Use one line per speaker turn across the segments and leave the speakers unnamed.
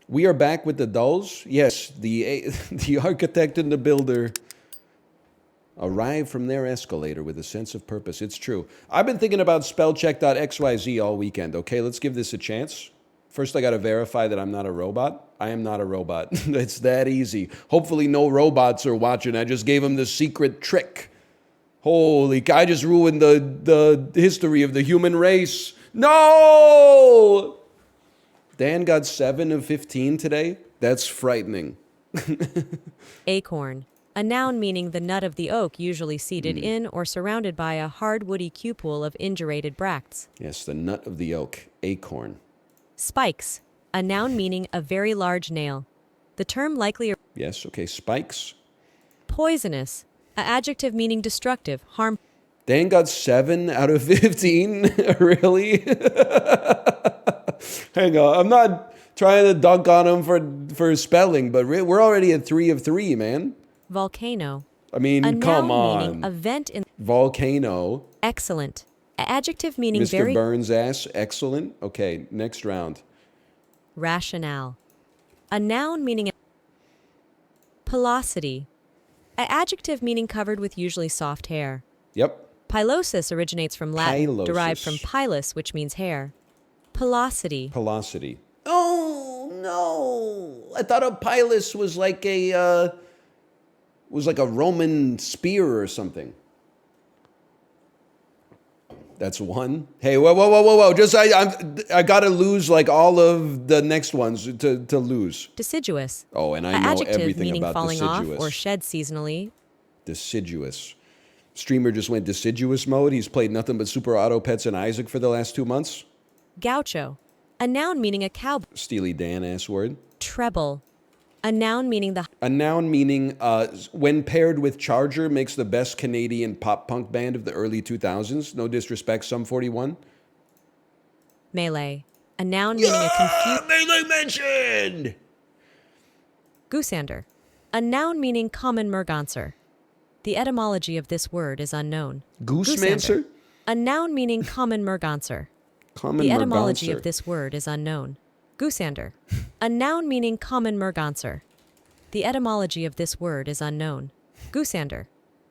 We are back with the dulls. Yes, the architect and the builder arrive from their escalator with a sense of purpose. It's true. I've been thinking about spellcheck.xyz all weekend, okay? Let's give this a chance. First, I got to verify that I'm not a robot. I am not a robot. It's that easy. Hopefully no robots are watching. I just gave them the secret trick. Holy cow, I just ruined the history of the human race. No! Dan got 7 of 15 today. That's frightening.
Acorn. A noun meaning the nut of the oak, usually seated in or surrounded by a hard woody cupule of indurated bracts.
Yes, the nut of the oak. Acorn.
Spikes. A noun meaning a very large nail. The term likely...
Yes, okay. Spikes.
Poisonous. A adjective meaning destructive, harmful.
Dan got 7 out of 15. Really? Hang on. I'm not trying to dunk on him for spelling, but we're already at 3 of 3, man.
Volcano.
I mean,
a
come
noun
on.
meaning a vent in...
Volcano.
Excellent. A adjective meaning
Mr.
very...
Burns ass. Excellent. Okay, next round.
Rationale. A noun meaning... Pilosity. A adjective meaning covered with usually soft hair.
Yep.
Pilosis originates from Latin,
Pilosis.
derived from pilus, which means hair. Pilosity.
Pilosity. Oh, no. I thought a pilus was like a Roman spear or something. That's 1. Hey, whoa. Just I got to lose like all of the next ones to lose.
Deciduous.
Oh, and I
A
know
adjective
everything
meaning
about
falling
deciduous.
off or shed seasonally.
Deciduous. Streamer just went deciduous mode. He's played nothing but Super Auto Pets and Isaac for the last 2 months.
Gaucho. A noun meaning a cowboy.
Steely Dan ass word.
Treble. A noun meaning the...
A noun meaning, when paired with Charger, makes the best Canadian pop-punk band of the early 2000s. No disrespect, Sum 41.
Melee. A noun meaning a confused...
Melee mentioned!
Goosander. A noun meaning common merganser. The etymology of this word is unknown.
Goosemancer?
A noun meaning common merganser.
Common
The etymology
merganser.
of this word is unknown. Goosander. A noun meaning common merganser. The etymology of this word is unknown. Goosander.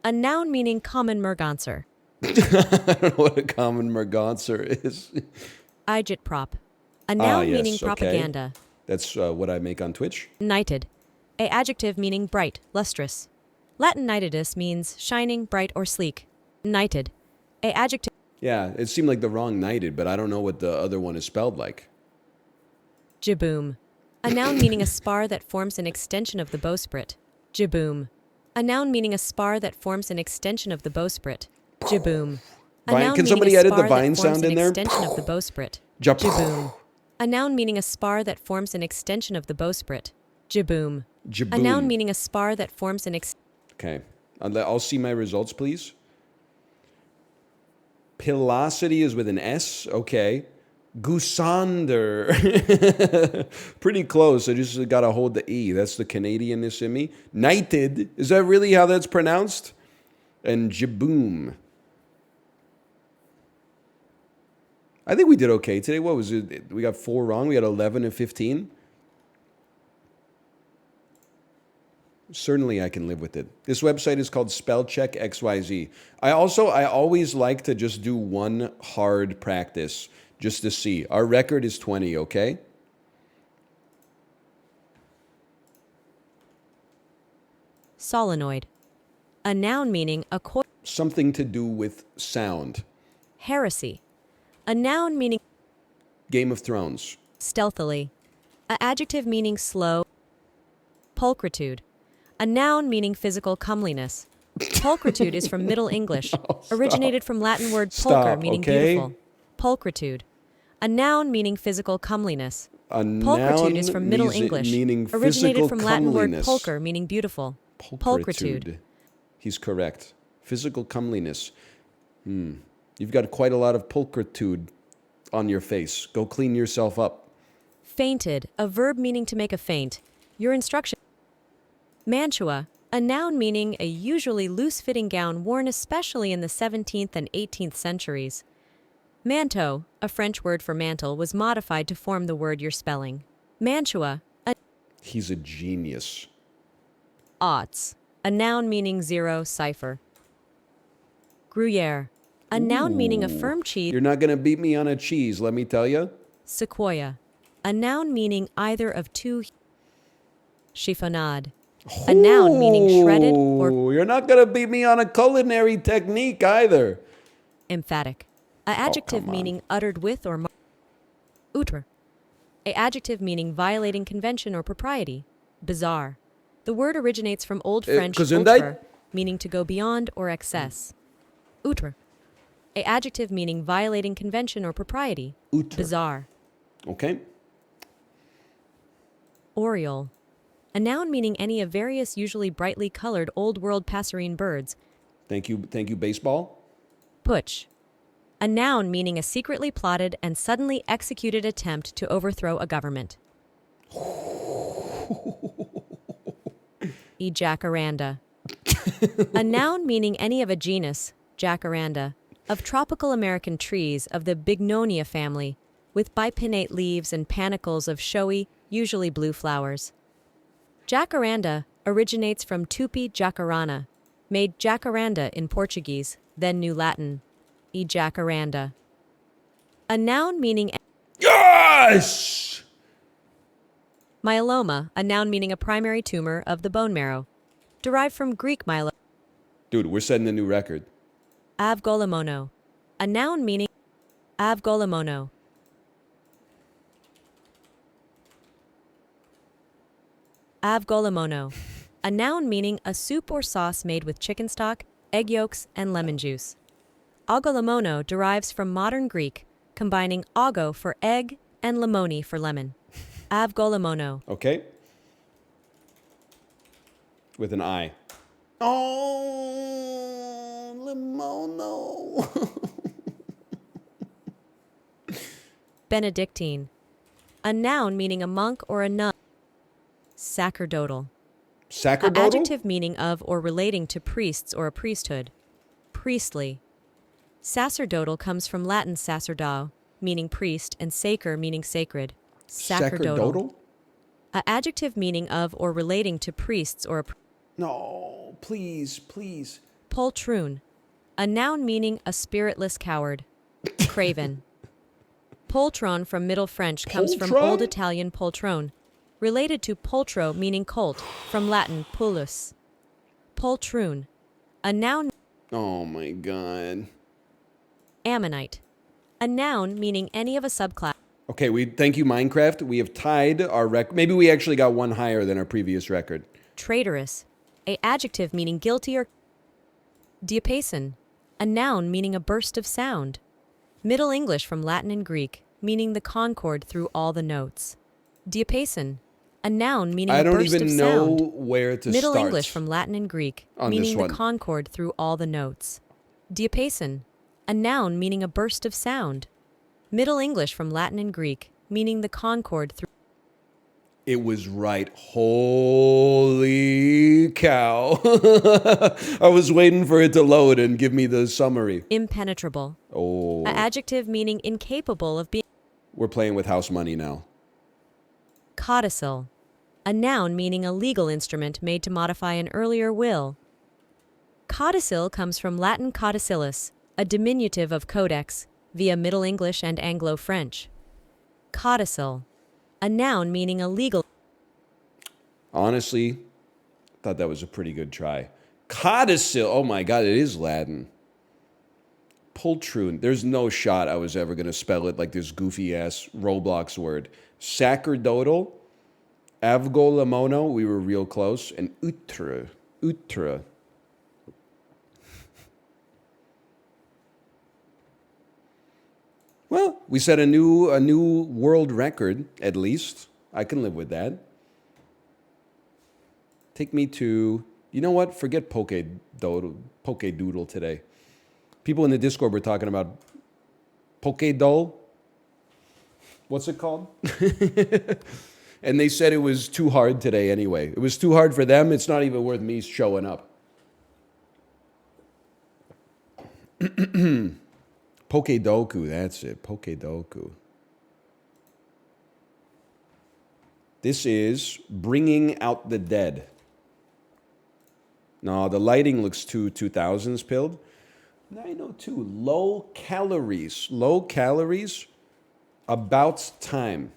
A noun meaning common merganser.
I don't know what a common merganser is.
Agitprop. A noun
yes,
meaning
okay.
propaganda.
That's what I make on Twitch.
Nighted. A adjective meaning bright, lustrous. Latin nitidus means shining, bright, or sleek. Nighted. A adjective...
Yeah, it seemed like the wrong knighted, but I don't know what the other one is spelled like.
Jiboom. A noun meaning a spar that forms an extension of the bowsprit. Jiboom. A noun meaning a spar that forms an extension of the bowsprit. Jiboom. A
Vine,
noun
can
meaning
somebody
a
edit the
spar
Vine
that forms
sound
an
in there?
extension of the bowsprit.
Jiboom.
A noun meaning a spar that forms an extension of the bowsprit. Jiboom.
Jiboom.
A noun meaning a spar that forms an
Okay. I'll see my results, please. Pilosity is with an S. Okay. Goosander. Pretty close. I just got to hold the E. That's the Canadianness in me. Knighted. Is that really how that's pronounced? And Jiboom. I think we did okay today. What was it? We got 4 wrong. We got 11 and 15. Certainly I can live with it. This website is called Spellcheck XYZ. I always like to just do one hard practice just to see. Our record is 20, okay?
solenoid. A noun meaning a coil.
Something to do with sound.
Heresy. A noun meaning
Game of Thrones.
stealthily. A adjective meaning slow. Pulchritude. A noun meaning physical comeliness. Pulchritude is from Middle English, originated from Latin word pulcher, meaning beautiful. Pulchritude. A noun meaning physical comeliness.
A
Pulchritude
noun
is from Middle English,
meaning
originated
physical
from Latin word
comeliness.
pulcher, meaning beautiful. Pulchritude.
He's correct. Physical comeliness. You've got quite a lot of pulchritude on your face. Go clean yourself up.
Fainted, a verb meaning to make a feint. Your instruction. Mantua, a noun meaning a usually loose-fitting gown worn especially in the 17th and 18th centuries. Manteau, a French word for mantle, was modified to form the word you're spelling. Mantua, a
He's a genius.
Aughts, a noun meaning zero, cipher. Gruyere, a noun meaning a firm cheese.
You're not going to beat me on a cheese, let me tell you.
Sequoia, a noun meaning either of two. Chiffonade, a noun meaning shredded or
You're not going to beat me on a culinary technique either.
emphatic, a adjective
come on.
meaning uttered with or outre, a adjective meaning violating convention or propriety. Bizarre, the word originates from Old French outre, meaning to go beyond or excess. Outre, a adjective meaning violating convention or propriety.
Outre.
Bizarre.
Okay.
Oriole, a noun meaning any of various usually brightly colored old world passerine birds.
Thank you, baseball.
Putsch, a noun meaning a secretly plotted and suddenly executed attempt to overthrow a government. Jacaranda, a noun meaning any of a genus, Jacaranda, of tropical American trees of the Bignonia family, with bipinnate leaves and panicles of showy, usually blue flowers. Jacaranda originates from Tupi jacarana, made jacaranda in Portuguese, then New Latin, jacaranda. A noun meaning
Yes!
myeloma, a noun meaning a primary tumor of the bone marrow, derived from Greek myelo.
Dude, we're setting a new record.
Avgolamono, a noun meaning avgolamono. Avgolamono, a noun meaning a soup or sauce made with chicken stock, egg yolks, and lemon juice. Agolamono derives from modern Greek, combining ago for egg and lemoni for lemon. Avgolamono.
Okay. With an I. Oh, limono.
Benedictine, a noun meaning a monk or a nun. Sacerdotal, an adjective meaning of or relating to priests or a priesthood. Priestly. Sacerdotal comes from Latin sacerdo, meaning priest, and sacer, meaning sacred. Sacerdotal. An adjective meaning of or relating to priests or a
No, please, please.
poltroon, a noun meaning a spiritless coward. Craven. Poltron from Middle French comes from Old Italian poltrone, related to poltro meaning colt, from Latin pullus. Poltroon, a noun.
Oh my god.
Ammonite, a noun meaning any of a subclass.
Okay, thank you, Minecraft. We have tied our record. Maybe we actually got one higher than our previous record.
Traitorous, a adjective meaning guilty or. Diapason, a noun meaning a burst of sound. Middle English from Latin and Greek, meaning the concord through all the notes. Diapason, a noun meaning a burst of sound.
I don't even know where to
Middle
start.
English from Latin and Greek, meaning the concord through all the notes. Diapason, a noun meaning a burst of sound. Middle English from Latin and Greek, meaning the concord through.
It was right. Holy cow. I was waiting for it to load and give me the summary.
Impenetrable.
Oh.
An adjective meaning incapable of being.
We're playing with house money now.
Codicil, a noun meaning a legal instrument made to modify an earlier will. Codicil comes from Latin codicillus, a diminutive of codex, via Middle English and Anglo-French. Codicil, a noun meaning a legal.
Honestly, I thought that was a pretty good try. Codicil, oh my god, it is Latin. Poltroon, there's no shot I was ever going to spell it like this goofy-ass Roblox word. Sacerdotal, avgolamono, we were real close, and outre. Well, we set a new world record, at least. I can live with that. Take me to, you know what? Forget Poke Doodle today. People in the Discord were talking about Poke Doll. What's it called? And they said it was too hard today anyway. It was too hard for them. It's not even worth me showing up. Pokedoku, that's it. Pokedoku. This is Bringing Out the Dead. No, the lighting looks too 2000s pilled. 902. Low calories. Low calories. About time.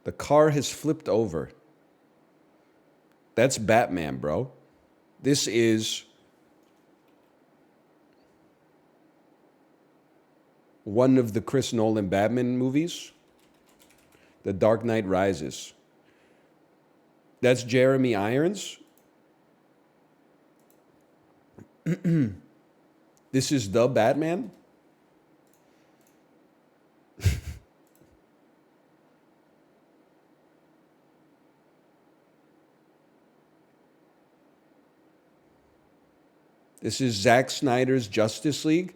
The car has flipped over. That's Batman, bro. This is one of the Chris Nolan Batman movies. The Dark Knight Rises. That's Jeremy Irons. This is the Batman. This is Zack Snyder's Justice League.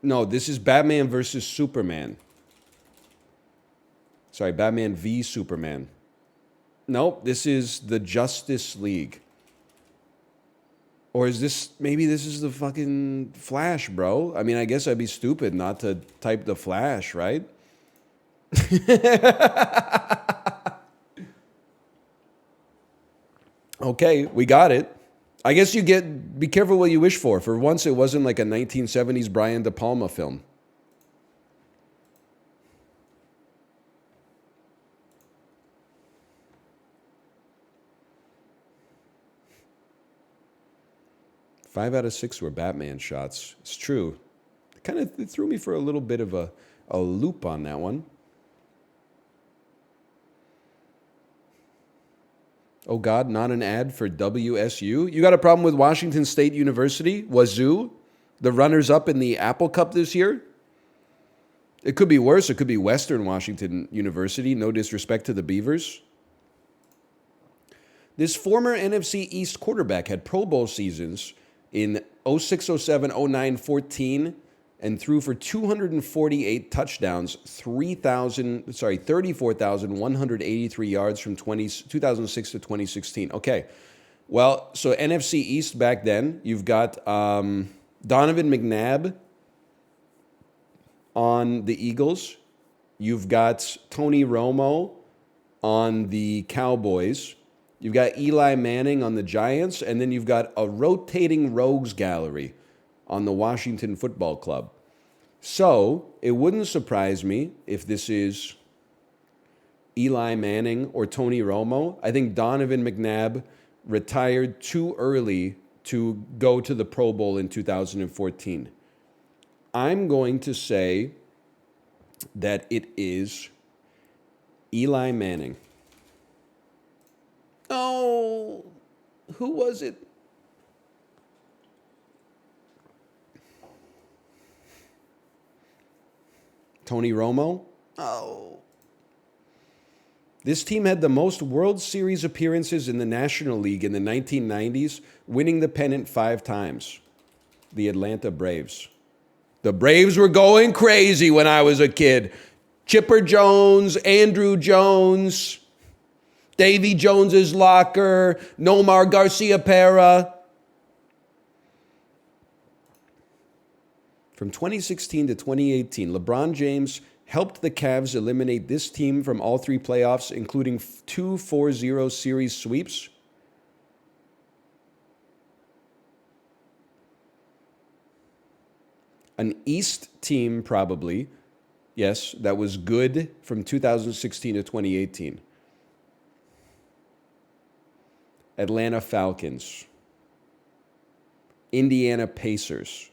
No, this is Batman versus Superman. Sorry, Batman v Superman. Nope, this is the Justice League. Or is this, maybe this is the fucking Flash, bro? I mean, I guess I'd be stupid not to type the Flash, right? Okay, we got it. I guess be careful what you wish for. For once, it wasn't like a 1970s Brian De Palma film. Five out of 6 were Batman shots. It's true. It threw me for a little bit of a loop on that one. Oh, God, not an ad for WSU? You got a problem with Washington State University? Wazoo? The runners-up in the Apple Cup this year? It could be worse. It could be Western Washington University. No disrespect to the Beavers. This former NFC East quarterback had Pro Bowl seasons in 06, 07, 09, 14, and threw for 248 touchdowns, 34,183 yards from 2006 to 2016. Okay, well, so NFC East back then, you've got Donovan McNabb on the Eagles. You've got Tony Romo on the Cowboys. You've got Eli Manning on the Giants, and then you've got a rotating rogues gallery on the Washington Football Club. So it wouldn't surprise me if this is Eli Manning or Tony Romo. I think Donovan McNabb retired too early to go to the Pro Bowl in 2014. I'm going to say that it is Eli Manning. Oh, who was it? Tony Romo? Oh. This team had the most World Series appearances in the National League in the 1990s, winning the pennant 5 times. The Atlanta Braves. The Braves were going crazy when I was a kid. Chipper Jones, Andrew Jones, Davy Jones's locker, Nomar Garciaparra. From 2016 to 2018, LeBron James helped the Cavs eliminate this team from all 3 playoffs, including 2 4-0 series sweeps. An East team, probably. Yes, that was good from 2016 to 2018. Atlanta Falcons. Indiana Pacers.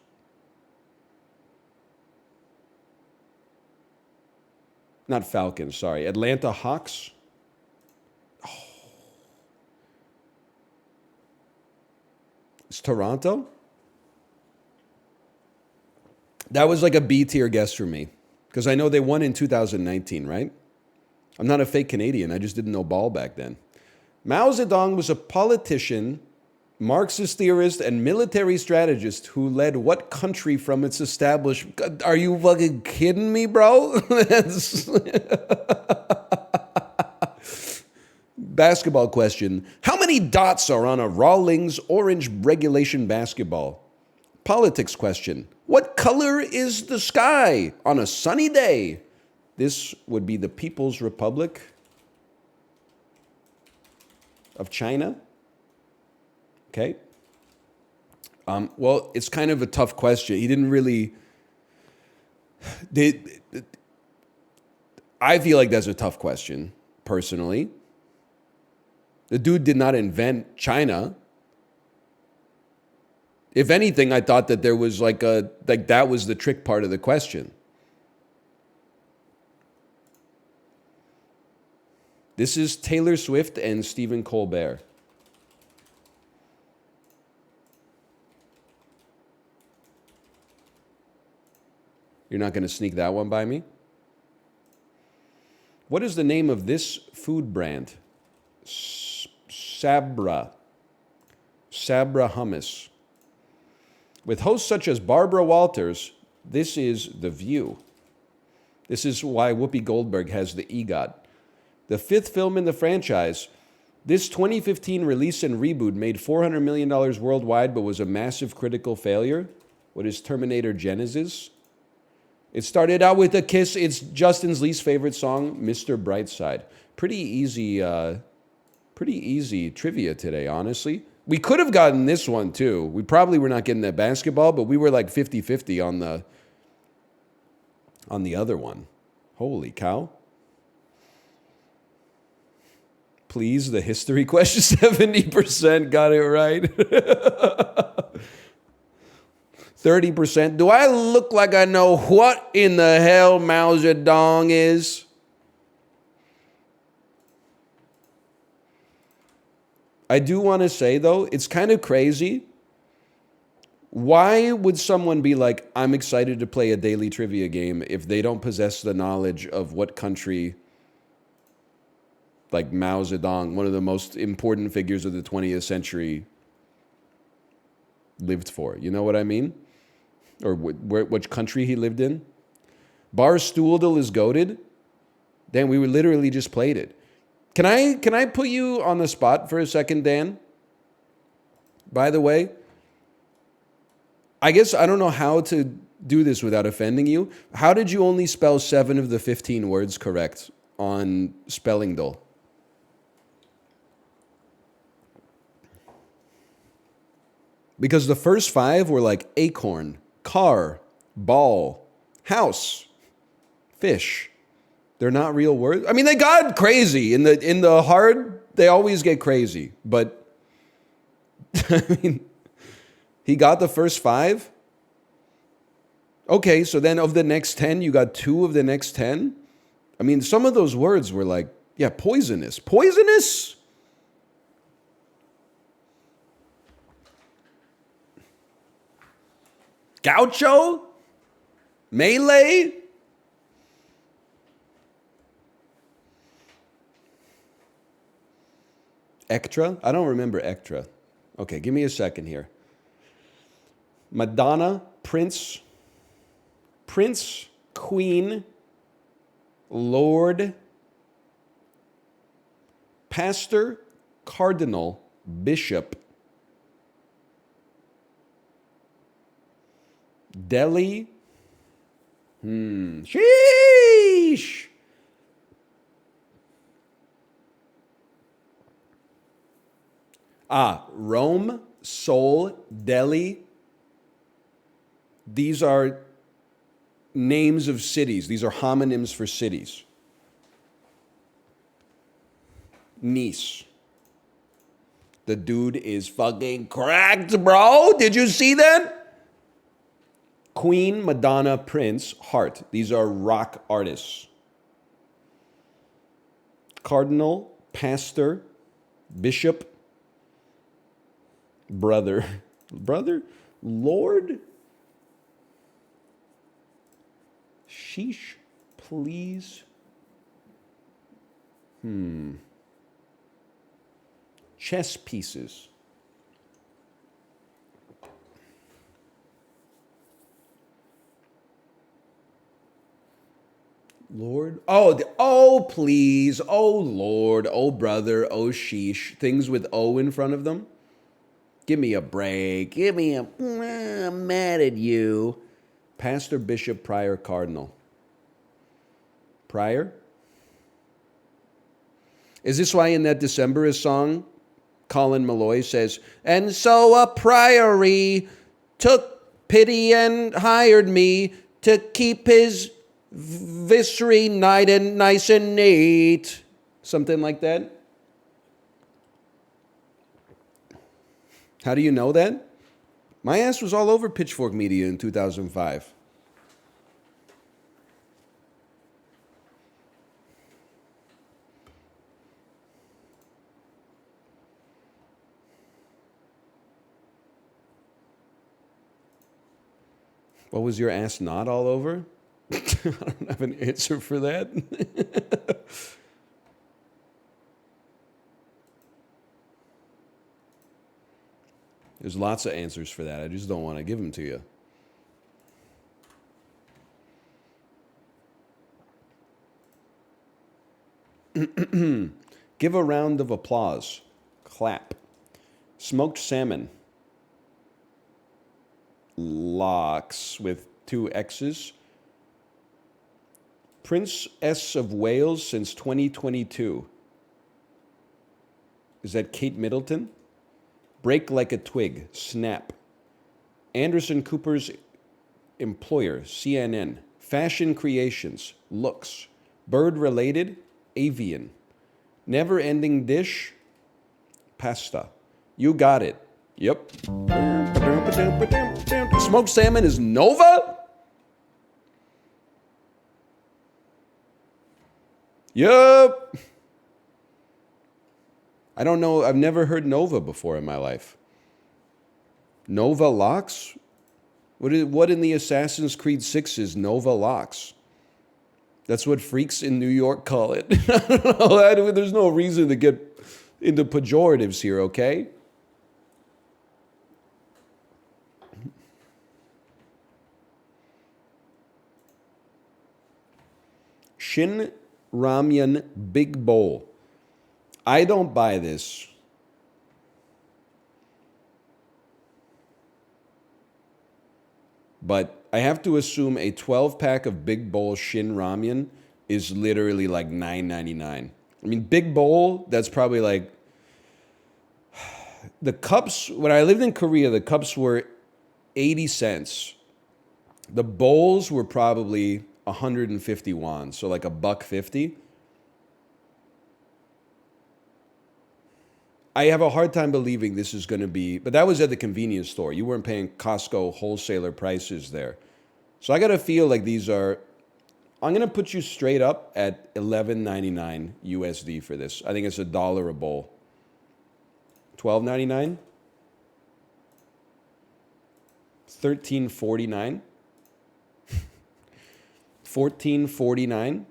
Not Falcons, sorry. Atlanta Hawks. Oh. It's Toronto? That was like a B tier guess for me. Because I know they won in 2019, right? I'm not a fake Canadian. I just didn't know ball back then. Mao Zedong was a politician, Marxist theorist, and military strategist who led what country from its establishment? Are you fucking kidding me, bro? Basketball question. How many dots are on a Rawlings orange regulation basketball? Politics question. What color is the sky on a sunny day? This would be the People's Republic of China. Okay. Well, it's kind of a tough question. He didn't really... I feel like that's a tough question, personally. The dude did not invent China. If anything, I thought that there was like that was the trick part of the question. This is Taylor Swift and Stephen Colbert. You're not going to sneak that one by me? What is the name of this food brand? Sabra. Sabra hummus. With hosts such as Barbara Walters, this is The View. This is why Whoopi Goldberg has the EGOT. The fifth film in the franchise, this 2015 release and reboot made $400 million worldwide but was a massive critical failure. What is Terminator Genesis? It started out with a kiss. It's Justin's least favorite song, Mr. Brightside. Pretty easy trivia today, honestly. We could have gotten this one, too. We probably were not getting that basketball, but we were like 50-50 on the other one. Holy cow. Please, the history question, 70% got it right. 30%. Do I look like I know what in the hell Mao Zedong is? I do want to say, though, it's kind of crazy. Why would someone be like, I'm excited to play a daily trivia game if they don't possess the knowledge of what country, like Mao Zedong, one of the most important figures of the 20th century, lived for? You know what I mean? Or which country he lived in? Barstool is goated. Then we literally just played it. Can I put you on the spot for a second, Dan? By the way, I guess I don't know how to do this without offending you. How did you only spell 7 of the 15 words correct on Spellingdle? Because the first 5 were like acorn, car, ball, house, fish. They're not real words. I mean, they got crazy. In the hard, they always get crazy. But, I mean, he got the first 5. Okay, so then of the next 10, you got 2 of the next 10. I mean, some of those words were like, yeah, poisonous. Poisonous? Gaucho? Melee? Ectra? I don't remember Ectra. Okay, give me a second here. Madonna, Prince, Queen, Lord, Pastor, Cardinal, Bishop, Delhi. Sheesh. Rome, Seoul, Delhi. These are names of cities. These are homonyms for cities. Nice. The dude is fucking cracked, bro. Did you see that? Queen, Madonna, Prince, Heart. These are rock artists. Cardinal, Pastor, Bishop, Brother, Lord. Sheesh, please. Chess pieces. Lord. Oh, please. Oh, Lord. Oh, brother. Oh, sheesh. Things with O in front of them. Give me a break. Give me a... I'm mad at you. Pastor, bishop, prior, cardinal. Prior? Is this why in that Decemberist song, Colin Malloy says, and so a priory took pity and hired me to keep his vestry nice and neat. Something like that? How do you know that? My ass was all over Pitchfork Media in 2005. What was your ass not all over? I don't have an answer for that. There's lots of answers for that. I just don't want to give them to you. Give a round of applause. Clap. Smoked salmon. Locks with 2 X's. Princess of Wales since 2022. Is that Kate Middleton? Break like a twig. Snap. Anderson Cooper's employer. CNN. Fashion creations. Looks. Bird related. Avian. Never ending dish. Pasta. You got it. Yep. Smoked salmon is Nova? Yep. I don't know. I've never heard Nova before in my life. Nova locks? What in the Assassin's Creed 6 is Nova locks? That's what freaks in New York call it. I don't know. There's no reason to get into pejoratives here, okay? Shin Ramyun Big Bowl. I don't buy this. But I have to assume a 12-pack of Big Bowl Shin Ramyun is literally like $9.99. I mean, Big Bowl, that's probably like... The cups, when I lived in Korea, the cups were 80 cents. The bowls were probably 150 won, so like $1.50. I have a hard time believing this is going to be, but that was at the convenience store. You weren't paying Costco wholesaler prices there. So I got to feel like these are, I'm going to put you straight up at $11.99 USD for this. I think it's $1 a bowl. $12.99? $13.49? $14.49?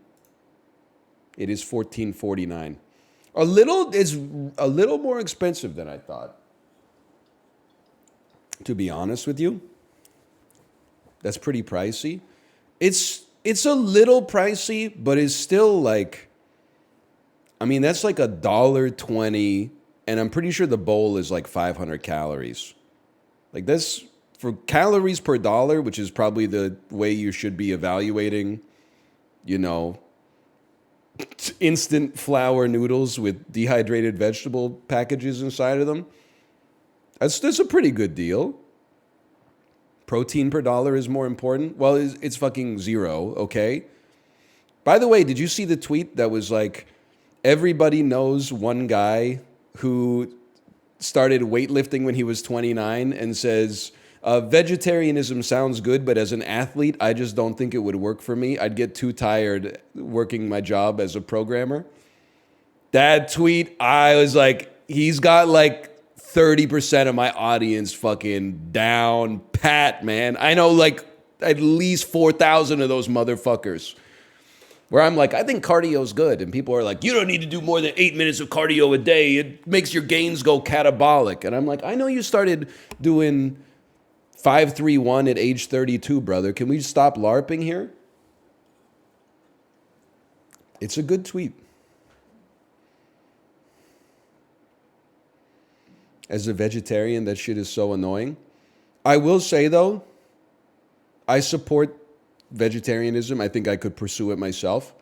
It is $14.49. It's a little more expensive than I thought. To be honest with you, that's pretty pricey. It's a little pricey, but it's still like, I mean, that's like $1.20, and I'm pretty sure the bowl is like 500 calories. Like that's for calories per dollar, which is probably the way you should be evaluating, you know, instant flour noodles with dehydrated vegetable packages inside of them. That's a pretty good deal. Protein per dollar is more important. Well, it's fucking zero, okay? By the way, did you see the tweet that was like, everybody knows one guy who started weightlifting when he was 29 and says, vegetarianism sounds good, but as an athlete, I just don't think it would work for me. I'd get too tired working my job as a programmer. That tweet, I was like, he's got like 30% of my audience fucking down pat, man. I know like at least 4,000 of those motherfuckers. Where I'm like, I think cardio's good. And people are like, you don't need to do more than 8 minutes of cardio a day. It makes your gains go catabolic. And I'm like, I know you started doing 531 at age 32, brother. Can we stop LARPing here? It's a good tweet. As a vegetarian, that shit is so annoying. I will say, though, I support vegetarianism. I think I could pursue it myself,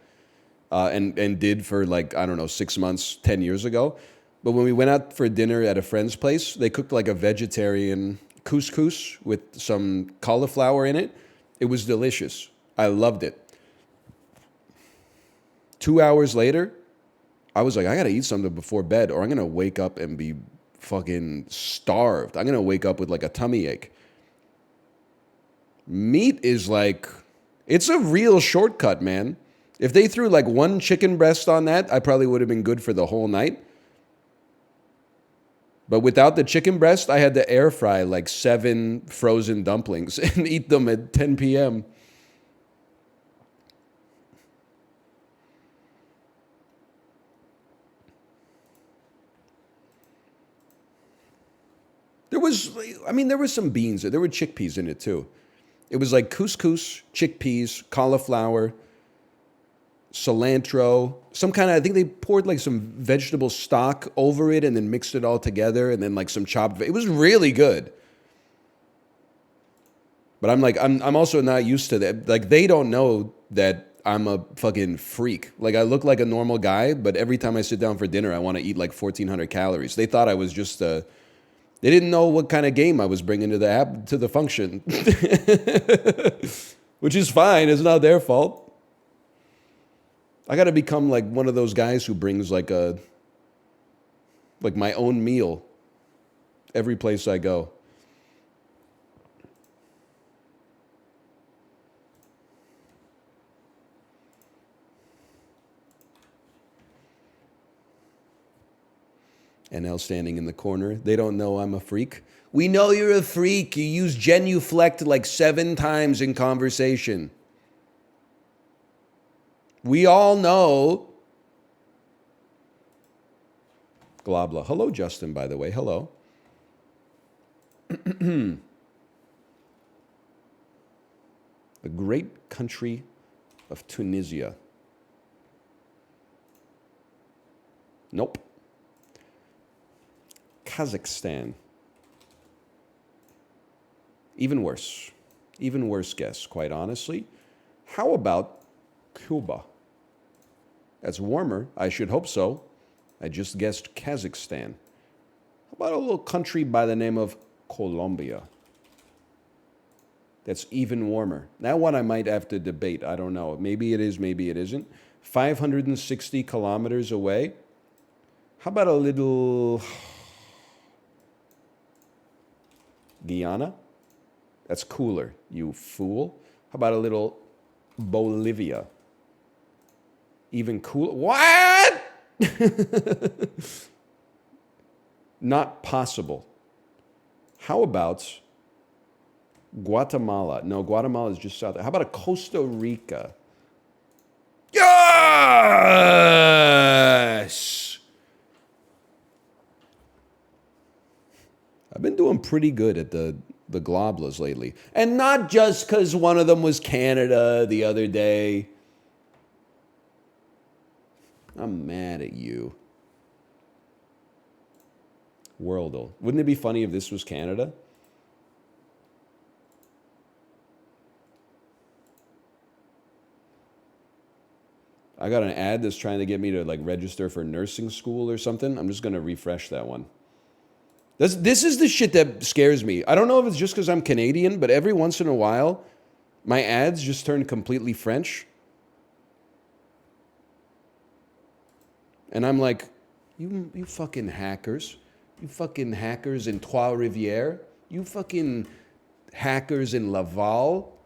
and did for like, I don't know, 6 months, 10 years ago. But when we went out for dinner at a friend's place, they cooked like a vegetarian couscous with some cauliflower in it. It was delicious. I loved it. 2 hours later, I was like, I gotta eat something before bed, or I'm gonna wake up and be fucking starved. I'm gonna wake up with like a tummy ache. Meat is like, it's a real shortcut, man. If they threw like one chicken breast on that, I probably would have been good for the whole night. But without the chicken breast, I had to air fry like 7 frozen dumplings and eat them at 10 p.m. There was some beans. There were chickpeas in it too. It was like couscous, chickpeas, cauliflower, cilantro, some kind of, I think they poured like some vegetable stock over it and then mixed it all together and then like some chopped, it was really good. But I'm like, I'm also not used to that. Like, they don't know that I'm a fucking freak. Like, I look like a normal guy, but every time I sit down for dinner, I want to eat like 1,400 calories. They thought I was just they didn't know what kind of game I was bringing to the app, to the function. Which is fine. It's not their fault. I got to become like one of those guys who brings like my own meal every place I go. NL standing in the corner. They don't know I'm a freak. We know you're a freak. You use genuflect like 7 times in conversation. We all know. Globle. Hello, Justin, by the way. Hello. The great country of Tunisia. Nope. Kazakhstan. Even worse. Even worse guess, quite honestly. How about Cuba? That's warmer. I should hope so. I just guessed Kazakhstan. How about a little country by the name of Colombia? That's even warmer. That one I might have to debate. I don't know. Maybe it is, maybe it isn't. 560 kilometers away. How about a little Guyana? That's cooler, you fool. How about a little Bolivia? Even cooler. What? Not possible. How about Guatemala? No, Guatemala is just south. How about a Costa Rica? Yes! I've been doing pretty good at the Globlas lately. And not just because one of them was Canada the other day. I'm mad at you. Worldle. Wouldn't it be funny if this was Canada? I got an ad that's trying to get me to like register for nursing school or something. I'm just going to refresh that one. This is the shit that scares me. I don't know if it's just because I'm Canadian, but every once in a while, my ads just turn completely French. And I'm like, you fucking hackers. You fucking hackers in Trois-Rivières. You fucking hackers in Laval.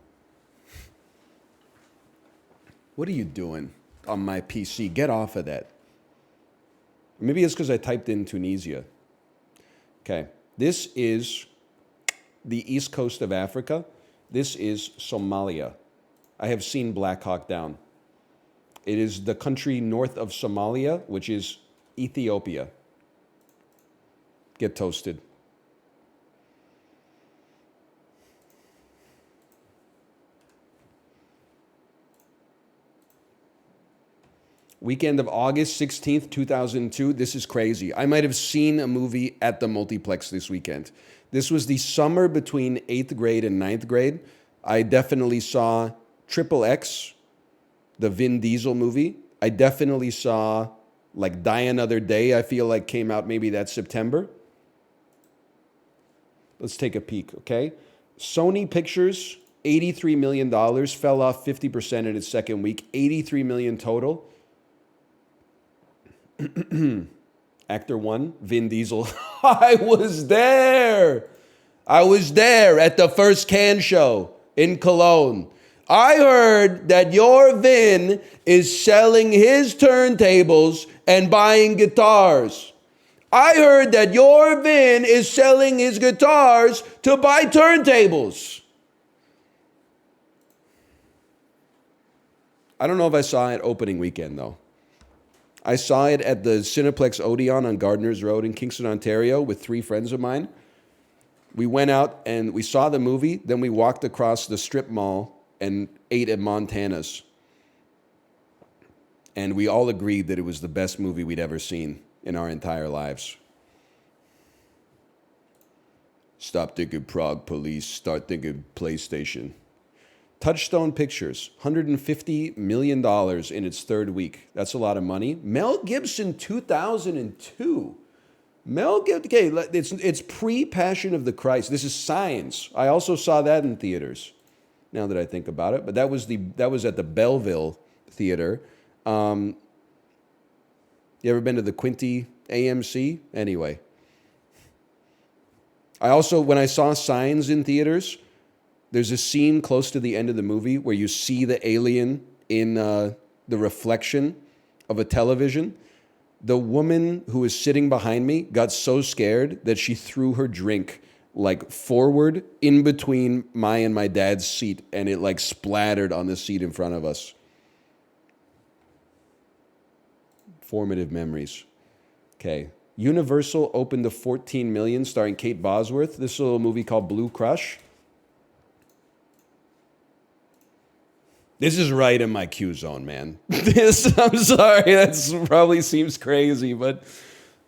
What are you doing on my PC? Get off of that. Maybe it's because I typed in Tunisia. Okay, this is the east coast of Africa. This is Somalia. I have seen Black Hawk Down. It is the country north of Somalia, which is Ethiopia. Get toasted. Weekend of August 16th, 2002. This is crazy. I might have seen a movie at the multiplex this weekend. This was the summer between 8th grade and 9th grade. I definitely saw Triple X, the Vin Diesel movie. I definitely saw like Die Another Day. I feel like came out maybe that September. Let's take a peek, okay? Sony Pictures, $83 million, fell off 50% in its second week, $83 million total. Actor 1, Vin Diesel. I was there. I was there at the first Cannes show in Cologne. I heard that your Vin is selling his turntables and buying guitars. I heard that your Vin is selling his guitars to buy turntables. I don't know if I saw it opening weekend, though. I saw it at the Cineplex Odeon on Gardner's Road in Kingston, Ontario with 3 friends of mine. We went out and we saw the movie. Then we walked across the strip mall and ate at Montana's. And we all agreed that it was the best movie we'd ever seen in our entire lives. Stop thinking Prague Police, start thinking PlayStation. Touchstone Pictures, $150 million in its third week. That's a lot of money. Mel Gibson, 2002. Mel Gibson, okay, it's pre-Passion of the Christ. This is Signs. I also saw that in theaters, now that I think about it. But that was at the Belleville Theater. You ever been to the Quinty AMC? Anyway. I also, when I saw Signs in theaters, there's a scene close to the end of the movie where you see the alien in the reflection of a television. The woman who was sitting behind me got so scared that she threw her drink like forward in between my and my dad's seat, and it like splattered on the seat in front of us. Formative memories. Okay. Universal opened to $14 million, starring Kate Bosworth. This little movie called Blue Crush. This is right in my Q zone, man. I'm sorry, that probably seems crazy, but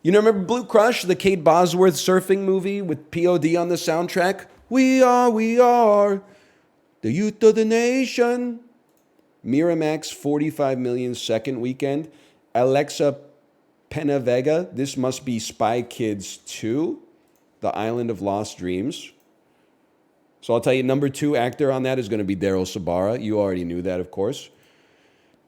you know, remember Blue Crush, the Kate Bosworth surfing movie with POD on the soundtrack? We are the youth of the nation. Miramax, $45 million second weekend. Alexa Penavega, this must be Spy Kids 2, The Island of Lost Dreams. So I'll tell you, number 2 actor on that is going to be Daryl Sabara. You already knew that, of course.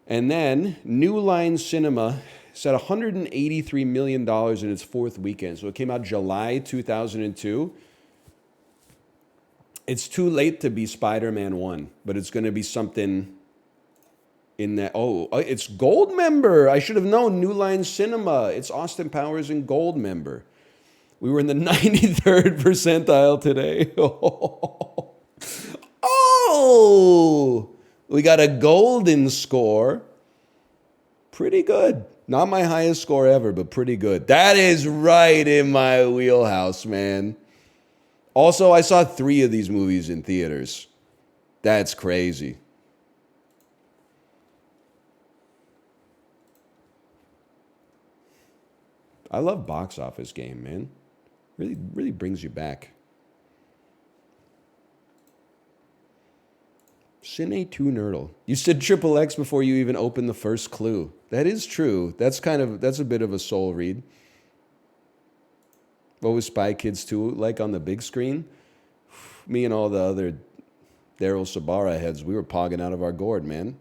And then New Line Cinema set $183 million in its fourth weekend. So it came out July 2002. It's too late to be Spider-Man 1, but it's going to be something in that. Oh, it's Gold Member. I should have known. New Line Cinema. It's Austin Powers and Gold Member. We were in the 93rd percentile today. Oh, we got a golden score. Pretty good. Not my highest score ever, but pretty good. That is right in my wheelhouse, man. Also, I saw 3 of these movies in theaters. That's crazy. I love Box Office Game, man. Really brings you back. Cine 2 Nerdle. You said Triple X before you even opened the first clue. That is true. That's a bit of a soul read. What was Spy Kids 2 like on the big screen? Me and all the other Daryl Sabara heads, we were pogging out of our gourd, man.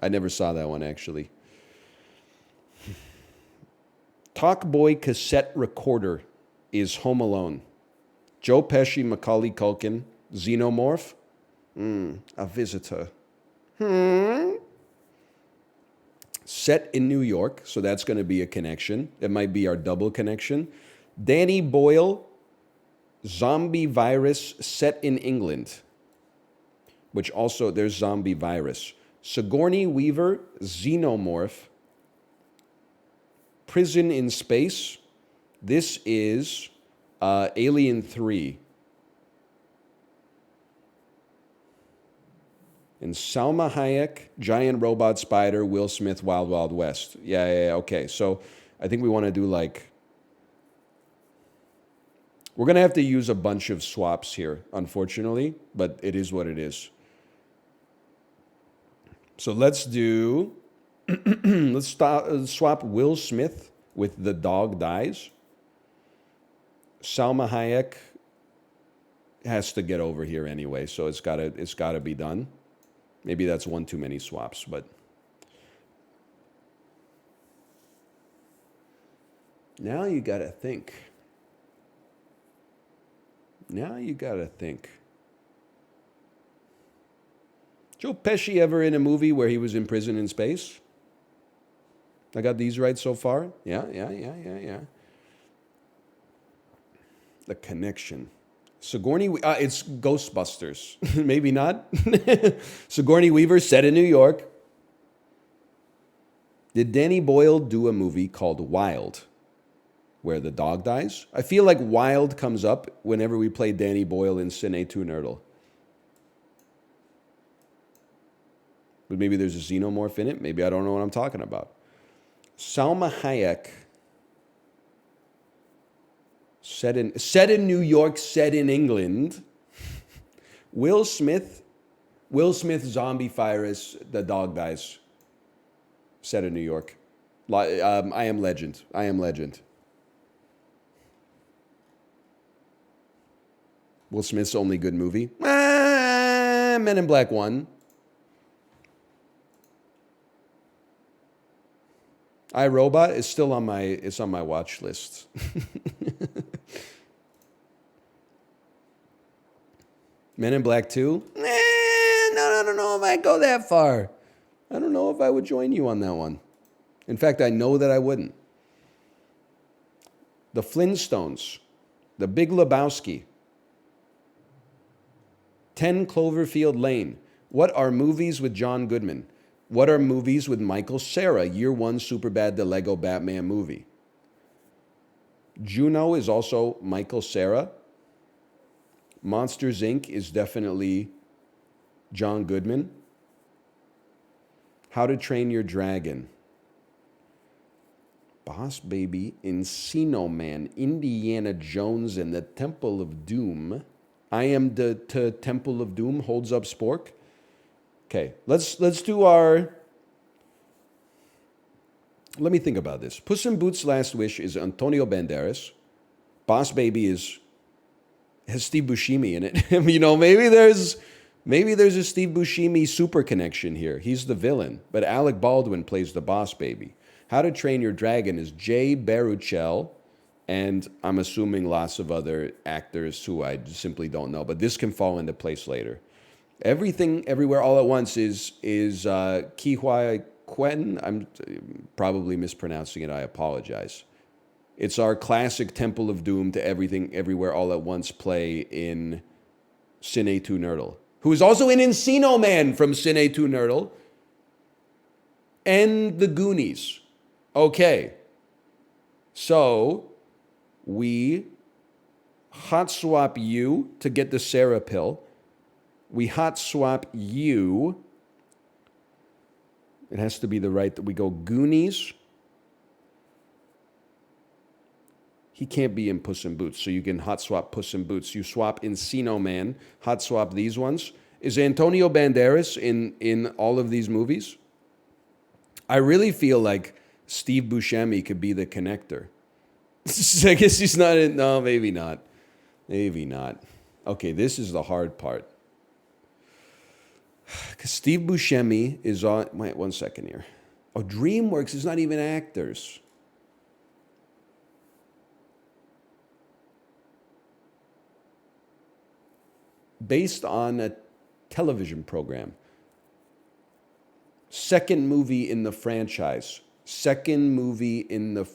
I never saw that one, actually. Talkboy cassette recorder is Home Alone. Joe Pesci, Macaulay Culkin, Xenomorph. A visitor. Set in New York, so that's going to be a connection. It might be our double connection. Danny Boyle, zombie virus set in England, which also there's zombie virus. Sigourney Weaver, Xenomorph. Prison in Space. This is uh, Alien 3. And Salma Hayek, Giant Robot Spider, Will Smith, Wild Wild West. Yeah, okay. So I think we want to do like... We're going to have to use a bunch of swaps here, unfortunately, but it is what it is. So let's do... let's swap Will Smith with The Dog Dies. Salma Hayek has to get over here anyway, so it's gotta be done. Maybe that's one too many swaps, but... Now you gotta think. Joe Pesci ever in a movie where he was in prison in space? I got these right so far? Yeah. The Connection. Sigourney, it's Ghostbusters. Maybe not. Sigourney Weaver, set in New York. Did Danny Boyle do a movie called Wild, where the dog dies? I feel like Wild comes up whenever we play Danny Boyle in Cine 2 Nerdle. But maybe there's a xenomorph in it. Maybe I don't know what I'm talking about. Salma Hayek, set in New York, set in England. Will Smith, zombie virus, the dog dies. Set in New York. I Am Legend. Will Smith's only good movie? Men in Black 1. iRobot is still on my watch list. Men in Black 2? No, I don't know if I'd go that far. I don't know if I would join you on that one. In fact, I know that I wouldn't. The Flintstones, The Big Lebowski, 10 Cloverfield Lane. What are movies with John Goodman? What are movies with Michael Cera? Year One, Superbad, the Lego Batman movie. Juno is also Michael Cera. Monsters, Inc. is definitely John Goodman. How to Train Your Dragon. Boss Baby, Encino Man, Indiana Jones, and the Temple of Doom. I Am the Temple of Doom, Holds Up Spork. Okay, let's do our... Let me think about this. Puss in Boots' Last Wish is Antonio Banderas. Boss Baby has Steve Buscemi in it. You know, maybe there's a Steve Buscemi super connection here. He's the villain, but Alec Baldwin plays the Boss Baby. How to Train Your Dragon is Jay Baruchel, and I'm assuming lots of other actors who I simply don't know, but this can fall into place later. Everything, Everywhere, All at Once is Ke Huy Quan. I'm probably mispronouncing it. I apologize. It's our classic Temple of Doom to Everything, Everywhere, All at Once play in Cine 2 Nerdle, who is also in Encino Man from Cine 2 Nerdle, and The Goonies. Okay. So we hot swap you to get the Sarah pill. We hot swap you. It has to be the right that we go Goonies. He can't be in Puss in Boots, so you can hot swap Puss in Boots. You swap Encino Man, hot swap these ones. Is Antonio Banderas in all of these movies? I really feel like Steve Buscemi could be the connector. I guess he's not in... No, maybe not. Maybe not. Okay, this is the hard part. Because Steve Buscemi is on... Wait, 1 second here. Oh, DreamWorks is not even actors. Based on a television program. Second movie in the franchise. Second movie in the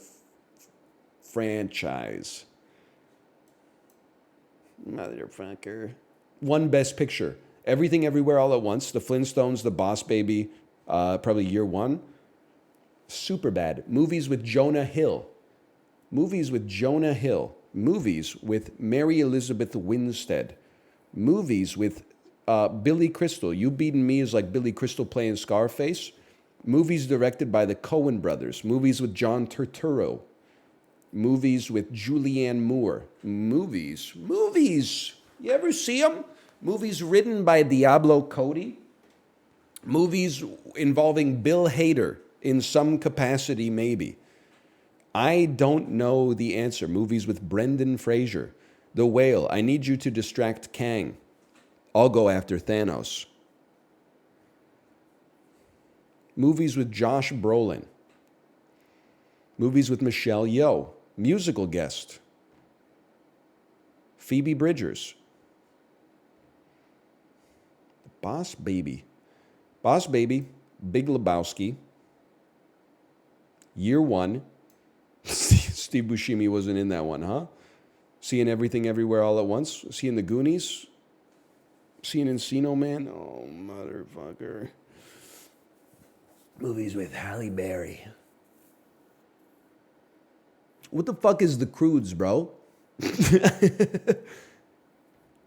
franchise. Motherfucker. One Best Picture. Everything, Everywhere, All at Once. The Flintstones, The Boss Baby. Probably year one. Superbad. Movies with Jonah Hill. Movies with Jonah Hill. Movies with Mary Elizabeth Winstead. Movies with Billy Crystal. You Beating Me is like Billy Crystal playing Scarface. Movies directed by the Coen brothers. Movies with John Turturro. Movies with Julianne Moore. Movies. You ever see them? Movies written by Diablo Cody. Movies involving Bill Hader in some capacity, maybe. I don't know the answer. Movies with Brendan Fraser. The Whale. I Need You to Distract Kang. I'll go after Thanos. Movies with Josh Brolin. Movies with Michelle Yeoh. Musical guest. Phoebe Bridgers. Boss Baby. Boss Baby. Big Lebowski. Year One. Steve Buscemi wasn't in that one, huh? Seeing Everything Everywhere All at Once. Seeing The Goonies. Seeing Encino Man. Oh, motherfucker. Movies with Halle Berry. What the fuck is The Croods, bro?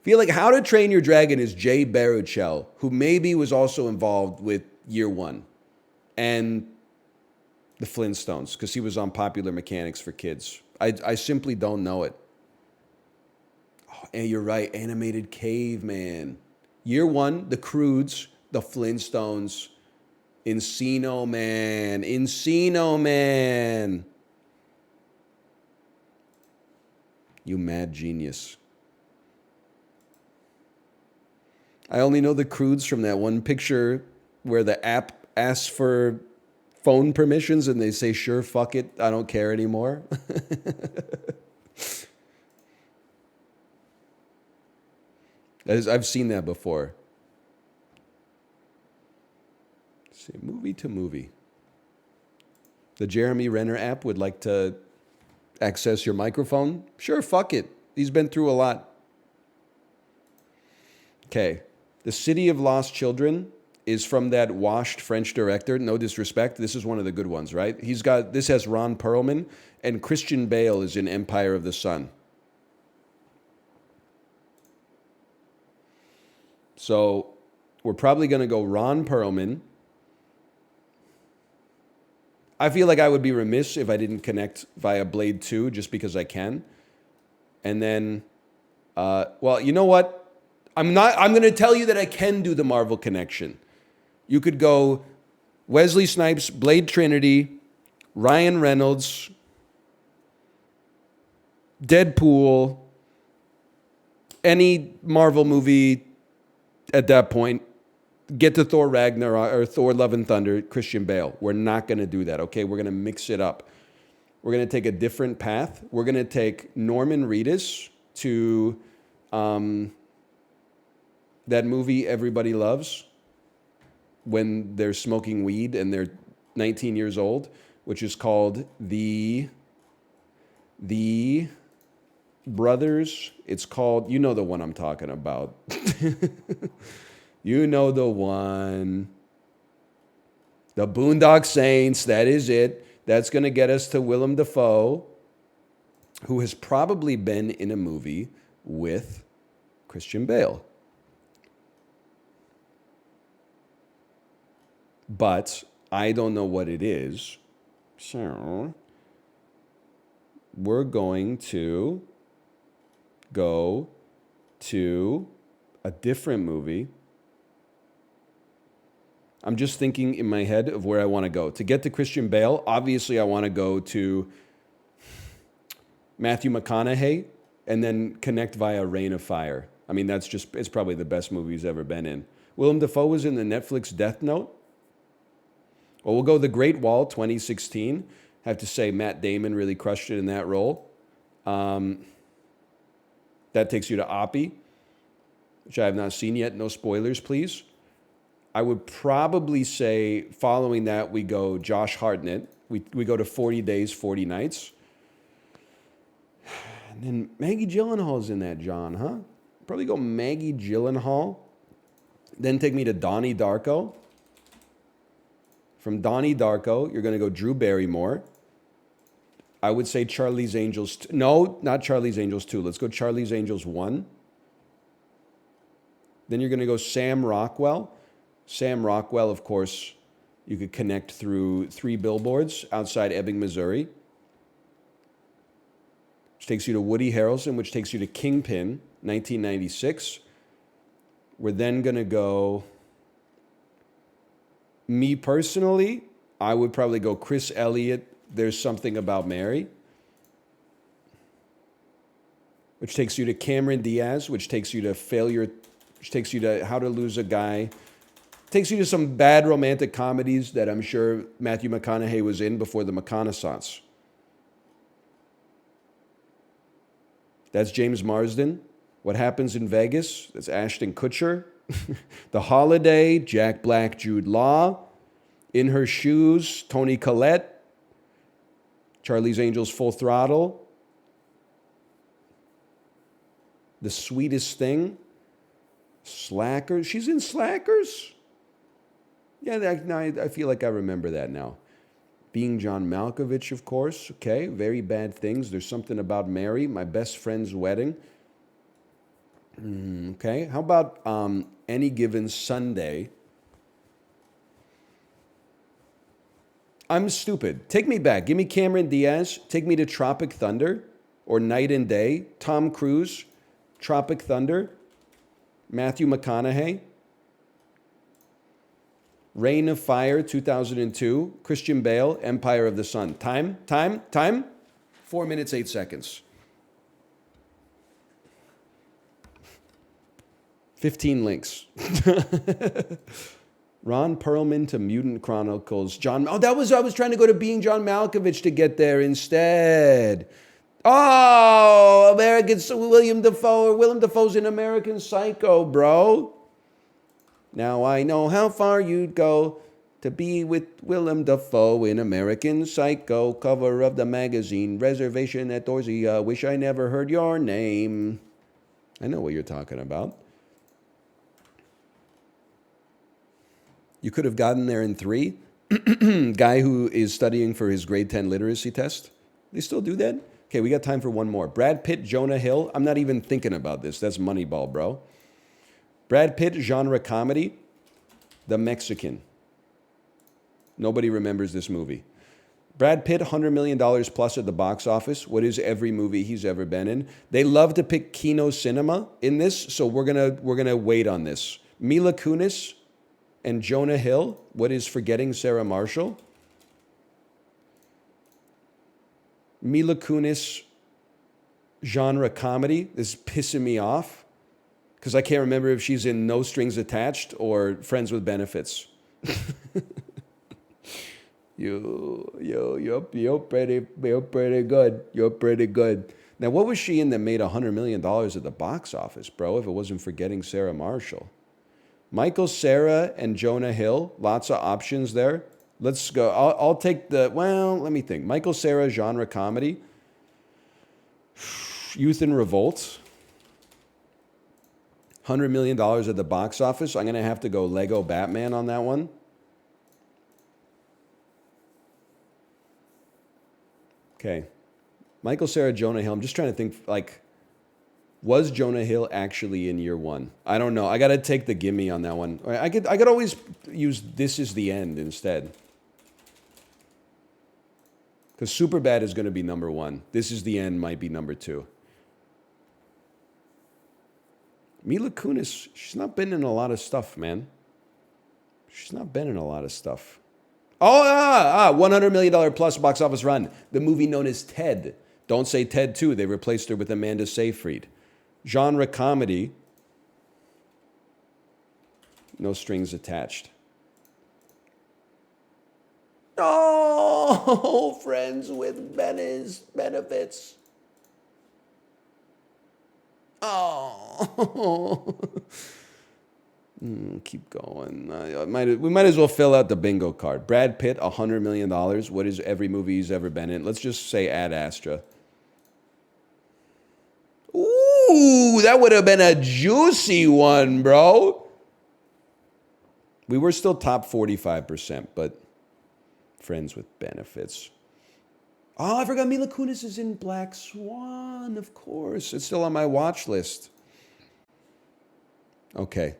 Feel like How to Train Your Dragon is Jay Baruchel, who maybe was also involved with Year One and the Flintstones, because he was on Popular Mechanics for Kids. I simply don't know it. Oh, and you're right, Animated Caveman. Year One, The Croods, the Flintstones, Encino Man. You mad genius. I only know The Croods from that one picture where the app asks for phone permissions and they say, sure, fuck it, I don't care anymore. I've seen that before. Let's see, movie to movie. The Jeremy Renner app would like to access your microphone? Sure, fuck it. He's been through a lot. Okay. The City of Lost Children is from that washed French director. No disrespect. This is one of the good ones, right? This has Ron Perlman, and Christian Bale is in Empire of the Sun. So we're probably going to go Ron Perlman. I feel like I would be remiss if I didn't connect via Blade 2 just because I can. And then, well, you know what? I'm going to tell you that I can do the Marvel connection. You could go Wesley Snipes, Blade Trinity, Ryan Reynolds, Deadpool, any Marvel movie at that point. Get to Thor Ragnarok or Thor Love and Thunder, Christian Bale. We're not going to do that, okay? We're going to mix it up. We're going to take a different path. We're going to take Norman Reedus to that movie everybody loves when they're smoking weed and they're 19 years old, which is called The Brothers. It's called, you know the one I'm talking about. You know the one. The Boondock Saints, that is it. That's going to get us to Willem Dafoe, who has probably been in a movie with Christian Bale. But I don't know what it is. So we're going to go to a different movie. I'm just thinking in my head of where I want to go. To get to Christian Bale, obviously I want to go to Matthew McConaughey and then connect via Reign of Fire. I mean, it's probably the best movie he's ever been in. Willem Dafoe was in the Netflix Death Note. Well, we'll go The Great Wall, 2016. I have to say Matt Damon really crushed it in that role. That takes you to Oppie, which I have not seen yet. No spoilers, please. I would probably say following that, we go Josh Hartnett. We go to 40 Days, 40 Nights. And then Maggie Gyllenhaal's in that, John, huh? Probably go Maggie Gyllenhaal. Then take me to Donnie Darko. From Donnie Darko, you're going to go Drew Barrymore. I would say Charlie's Angels. No, not Charlie's Angels 2. Let's go Charlie's Angels 1. Then you're going to go Sam Rockwell. Sam Rockwell, of course, you could connect through 3 billboards outside Ebbing, Missouri, which takes you to Woody Harrelson, which takes you to Kingpin, 1996. We're then going to go, me personally, I would probably go Chris Elliott, There's Something About Mary, which takes you to Cameron Diaz, which takes you to Failure, which takes you to How to Lose a Guy, takes you to some bad romantic comedies that I'm sure Matthew McConaughey was in before the McConaissance. That's James Marsden. What Happens in Vegas? That's Ashton Kutcher. The Holiday, Jack Black, Jude Law. In Her Shoes, Toni Collette. Charlie's Angels, Full Throttle. The Sweetest Thing. Slackers. She's in Slackers? Yeah, I feel like I remember that now. Being John Malkovich, of course. Okay, Very Bad Things. There's Something About Mary. My Best Friend's Wedding. Okay, how about Any Given Sunday? I'm stupid. Take me back. Give me Cameron Diaz. Take me to Tropic Thunder or Night and Day. Tom Cruise, Tropic Thunder. Matthew McConaughey. Reign of Fire, 2002. Christian Bale, Empire of the Sun. Time. 4 minutes, 8 seconds. 15 links. Ron Perlman to Mutant Chronicles. I was trying to go to Being John Malkovich to get there instead. Oh, Willem Dafoe's in American Psycho, bro. Now I know how far you'd go to be with Willem Dafoe in American Psycho. Cover of the magazine. Reservation at Dorsey. Wish I never heard your name. I know what you're talking about. You could have gotten there in 3. Guy who is studying for his grade 10 literacy test. They still do that? Okay, we got time for one more. Brad Pitt, Jonah Hill. I'm not even thinking about this. That's Moneyball, bro. Brad Pitt, genre comedy. The Mexican. Nobody remembers this movie. Brad Pitt, $100 million plus at the box office. What is every movie he's ever been in? They love to pick Kino Cinema in this, so we're gonna wait on this. Mila Kunis and Jonah Hill. What is Forgetting Sarah Marshall? Mila Kunis, genre comedy. This is pissing me off because I can't remember if she's in No Strings Attached or Friends with Benefits. You're pretty good. You're pretty good. Now, what was she in that made $100 million at the box office, bro, if it wasn't Forgetting Sarah Marshall? Michael Cera and Jonah Hill. Lots of options there. Let's go. I'll take let me think. Michael Cera, genre comedy. Youth in Revolt. $100 million at the box office. I'm going to have to go Lego Batman on that one. Okay. Michael Cera, Jonah Hill. I'm just trying to think, was Jonah Hill actually in year 1? I don't know. I got to take the gimme on that one. I could always use This Is the End instead. Because Superbad is going to be number 1. This Is the End might be number 2. Mila Kunis, she's not been in a lot of stuff, man. She's not been in a lot of stuff. $100 million plus box office run. The movie known as Ted. Don't say Ted 2. They replaced her with Amanda Seyfried. Genre comedy. No Strings Attached. Oh, Friends with Benefits. Oh. Keep going. We might as well fill out the bingo card. Brad Pitt, $100 million. What is every movie he's ever been in? Let's just say Ad Astra. Ooh, that would have been a juicy one, bro. We were still top 45%, but Friends with Benefits. Oh, I forgot Mila Kunis is in Black Swan, of course. It's still on my watch list. Okay.